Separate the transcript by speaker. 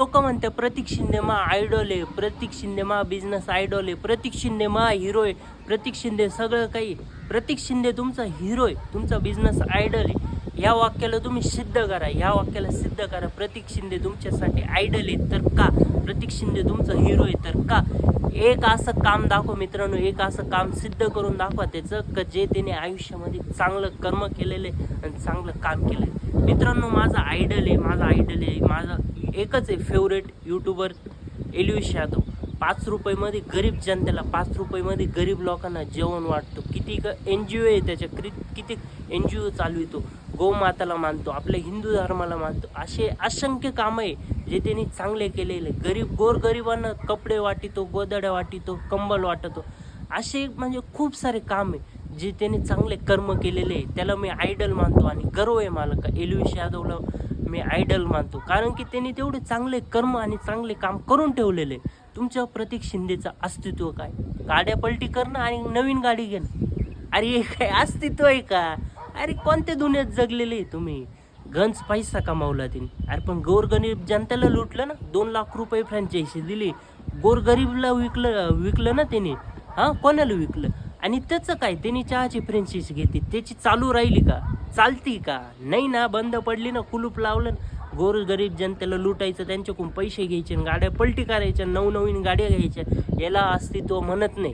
Speaker 1: लोक म्हणते प्रतीक शिंदे मा आयडॉल आहे, प्रतीक शिंदे मा बिझनेस आयडॉल आहे, प्रतीक शिंदे मा हिरो आहे, प्रतीक शिंदे सगळं काही. प्रतीक शिंदे तुमचा हिरो आहे, तुमचा बिझनेस आयडॉल आहे. ह्या वाक्याला तुम्ही सिद्ध करा, ह्या वाक्याला सिद्ध करा. प्रतीक शिंदे तुमच्यासाठी आयडॉल आहे तर का, प्रतीक शिंदे तुमचा हिरो आहे तर का. एक असं काम दाखव मित्रांनो, एक असं काम सिद्ध करून दाखवा त्याचं का जे त्याने आयुष्यामध्ये चांगलं कर्म केलेलं आहे आणि चांगलं काम केलं आहे. मित्रांनो माझा आयडल आहे, माझा एकच आहे फेवरेट यूट्यूबर एल्विश यादव. 5 रुपयामध्ये गरीब जनतेला, 5 रुपयामध्ये गरीब लोकांना जेवण वाटतो. किती एन जी ओ आहे त्याच्या, किती एन जी ओ चालवितो. गोमाताला मानतो, आपल्या हिंदू धर्माला मानतो. असे असंख्य कामं आहे जे त्यांनी चांगले केलेले. गोरगरिबांना कपडे वाटितो, गोदड्या वाटितो, कंबल वाटतो. असे म्हणजे खूप सारे काम आहे जे त्यांनी चांगले कर्म केलेले आहे. त्याला मी आयडल मानतो आणि गर्व आहे मला का एल्विश यादवला मी आयडल मानतो. कारण की त्यांनी तेवढे चांगले कर्म आणि चांगले काम करून ठेवलेले. तुमच्या प्रतीक शिंदेचं अस्तित्व काय, गाड्या पलटी करणं आणि नवीन गाडी घेणं. अरे हे काय अस्तित्व आहे का. अरे कोणत्या दुनियेत जगलेले आहे तुम्ही. गंज पैसा कमावला तिने. अरे पण गोरगरीब जनतेला लुटलं ना. 2 लाख रुपये फ्रँचायझी दिली, गोरगरीबला विकलं ना त्याने. हां कोणाला विकलं. आणि त्याचं काय, त्यांनी चहाची फ्रँचायझी घेतली, त्याची चालू राहिली का, चालती का नाही ना, बंद पडली ना, कुलूप लावलं. गोरगरीब जनतेला लुटायचं, त्यांच्याकडून पैसे घ्यायचे, गाड्या पलटी करायच्या, नवनवीन गाड्या घ्यायच्या. याला अस्तित्व म्हणत नाही.